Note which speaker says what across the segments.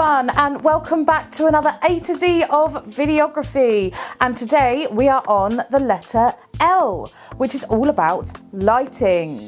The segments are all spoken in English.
Speaker 1: everyone, and welcome back to another A to Z of videography. And today we are on the letter L, which is all about lighting.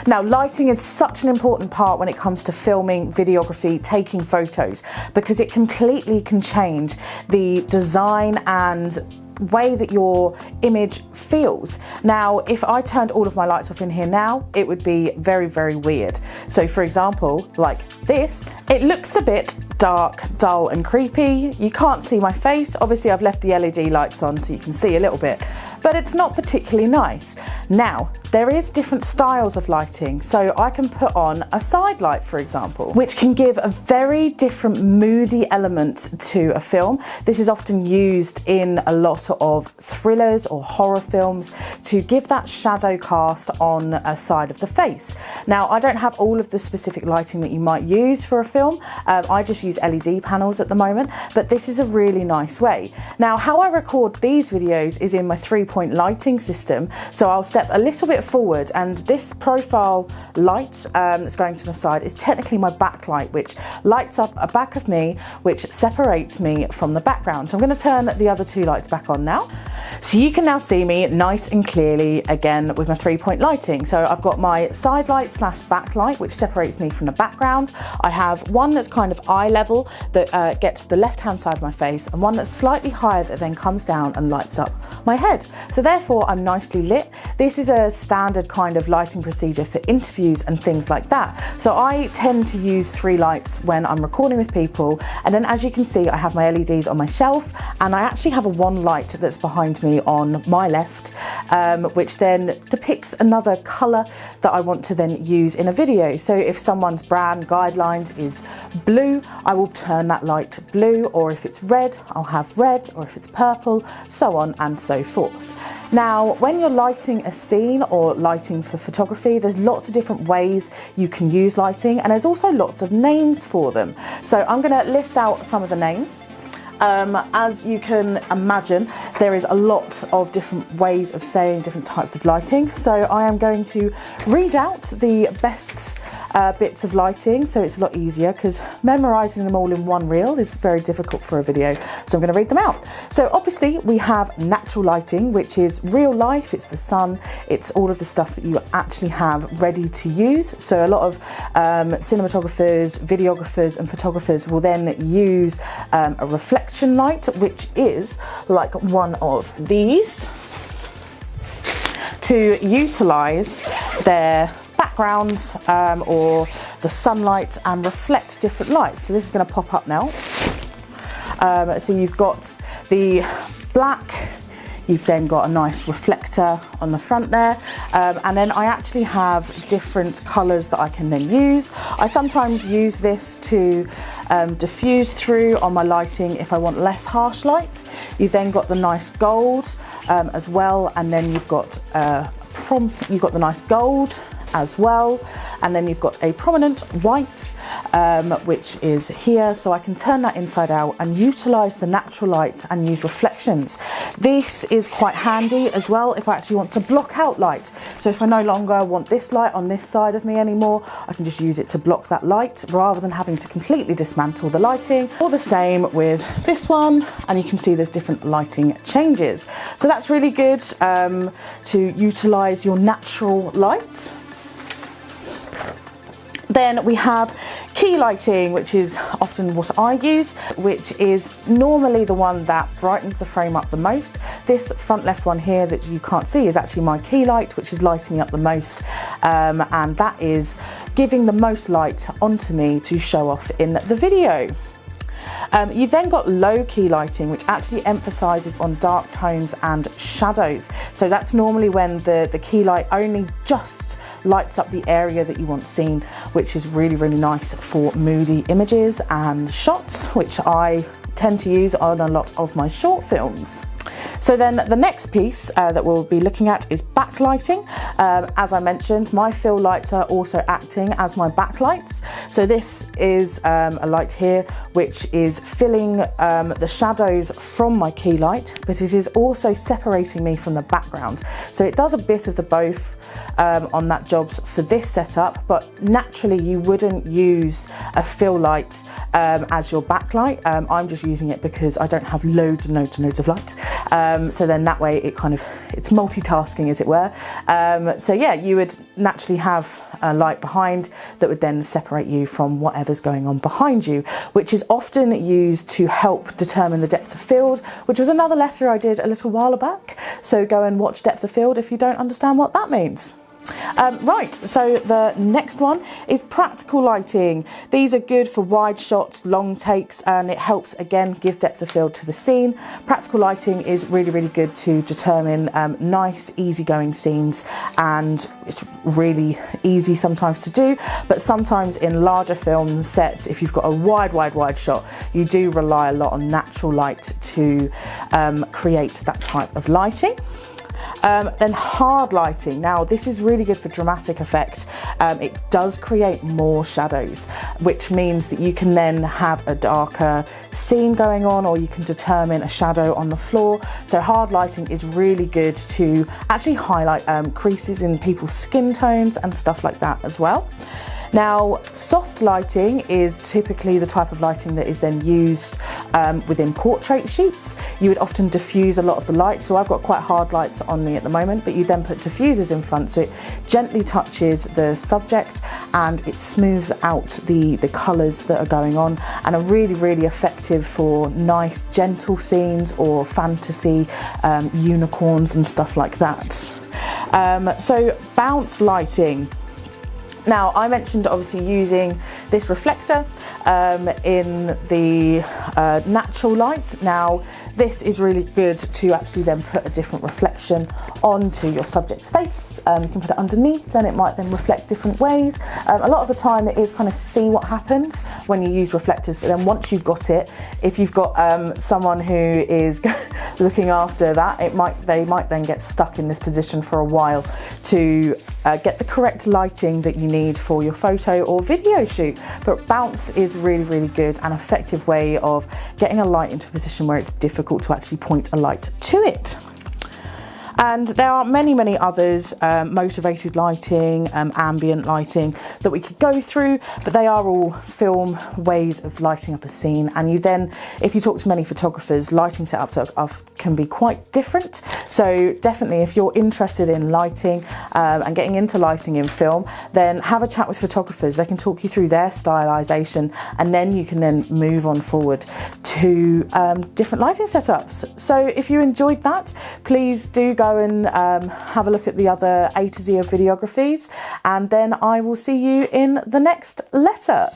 Speaker 1: Now, lighting is such an important part when it comes to filming, videography, taking photos, because it completely can change the design and way that your image feels. Now, if I turned all of my lights off in here now, it would be very, very weird. So for example, like this, it looks a bit dark, dull and creepy. You can't see my face. Obviously I've left the LED lights on so you can see a little bit, but it's not particularly nice. Now, there is different styles of lighting. So I can put on a side light, for example, which can give a very different moody element to a film. This is often used in a lot of thrillers or horror films to give that shadow cast on a side of the face. Now, I don't have all of the specific lighting that you might use for a film. I just use LED panels at the moment, but this is a really nice way. Now, how I record these videos is in my 3-point lighting system. So I'll step a little bit forward, and this profile light that's going to the side is technically my backlight, which lights up a back of me, which separates me from the background. So I'm going to turn the other two lights back on now. So you can now see me nice and clearly again with my 3-point lighting. So I've got my side light slash backlight, which separates me from the background. I have one that's kind of eye level that gets the left hand side of my face, and one that's slightly higher that then comes down and lights up my head. So therefore I'm nicely lit. This is a standard kind of lighting procedure for interviews and things like that. So I tend to use 3 lights when I'm recording with people, and then as you can see I have my LEDs on my shelf, and I actually have a one light that's behind me on my left, which then depicts another colour that I want to then use in a video. So if someone's brand guidelines is blue, I will turn that light to blue, or if it's red, I'll have red, or if it's purple, so on and so forth. Now, when you're lighting a scene or lighting for photography, there's lots of different ways you can use lighting, and there's also lots of names for them. So I'm going to list out some of the names. As you can imagine, there is a lot of different ways of saying different types of lighting. So I am going to read out the best bits of lighting, so it's a lot easier, because memorizing them all in one reel is very difficult for a video. So I'm going to read them out. So obviously we have natural lighting, which is real life. It's the sun. It's all of the stuff that you actually have ready to use. So a lot of cinematographers, videographers and photographers will then use a reflection light, which is like one of these, to utilize their background or the sunlight and reflect different lights. So this is going to pop up now. So you've got the black, you've then got a nice reflector on the front there, and then I actually have different colours that I can then use. I sometimes use this to diffuse through on my lighting if I want less harsh light. You've then got the nice gold as well, and then you've got the nice gold as well, and then you've got a prominent white, which is here, so I can turn that inside out and utilize the natural light and use reflections. This is quite handy as well if I actually want to block out light. So if I no longer want this light on this side of me anymore, I can just use it to block that light rather than having to completely dismantle the lighting. Or the same with this one, and you can see there's different lighting changes. So that's really good to utilize your natural light. Then we have key lighting, which is often what I use, which is normally the one that brightens the frame up the most. This front left one here that you can't see is actually my key light, which is lighting me up the most, and that is giving the most light onto me to show off in the video. You've then got low key lighting, which actually emphasizes on dark tones and shadows. So that's normally when the key light only just lights up the area that you want seen, which is really, really nice for moody images and shots, which I tend to use on a lot of my short films. So then the next piece that we'll be looking at is backlighting. As I mentioned, my fill lights are also acting as my backlights. So this is a light here which is filling the shadows from my key light, but it is also separating me from the background. So it does a bit of the both, on that jobs for this setup, but naturally you wouldn't use a fill light as your backlight. I'm just using it because I don't have loads and loads and loads of light. So then that way it's multitasking, as it were. So yeah, you would naturally have a light behind that would then separate you from whatever's going on behind you, which is often used to help determine the depth of field, which was another letter I did a little while back. So go and watch depth of field if you don't understand what that means. Right, so the next one is practical lighting. These are good for wide shots, long takes, and it helps again give depth of field to the scene. Practical lighting is really, really good to determine nice, easygoing scenes, and it's really easy sometimes to do, but sometimes in larger film sets, if you've got a wide shot, you do rely a lot on natural light to create that type of lighting. Then hard lighting. Now this is really good for dramatic effect. It does create more shadows, which means that you can then have a darker scene going on, or you can determine a shadow on the floor. So hard lighting is really good to actually highlight creases in people's skin tones and stuff like that as well. Now, soft lighting is typically the type of lighting that is then used within portrait shoots. You would often diffuse a lot of the light, so I've got quite hard lights on me at the moment, but you then put diffusers in front so it gently touches the subject and it smooths out the colours that are going on, and are really, really effective for nice, gentle scenes or fantasy, unicorns and stuff like that. So bounce lighting. Now, I mentioned obviously using this reflector in the natural light. Now, this is really good to actually then put a different reflection onto your subject's face. You can put it underneath, then it might then reflect different ways. A lot of the time it is kind of see what happens when you use reflectors, but then once you've got it, if you've got someone who is looking after that, they might then get stuck in this position for a while to get the correct lighting that you need for your photo or video shoot. But bounce is really, really good and effective way of getting a light into a position where it's difficult to actually point a light to it. And there are many, many others, motivated lighting, ambient lighting that we could go through, but they are all film ways of lighting up a scene. And you then, if you talk to many photographers, lighting setups can be quite different. So definitely if you're interested in lighting and getting into lighting in film, then have a chat with photographers. They can talk you through their stylisation, and then you can then move on forward to different lighting setups. So if you enjoyed that, please do go and have a look at the other A to Z of videographies, and then I will see you in the next letter.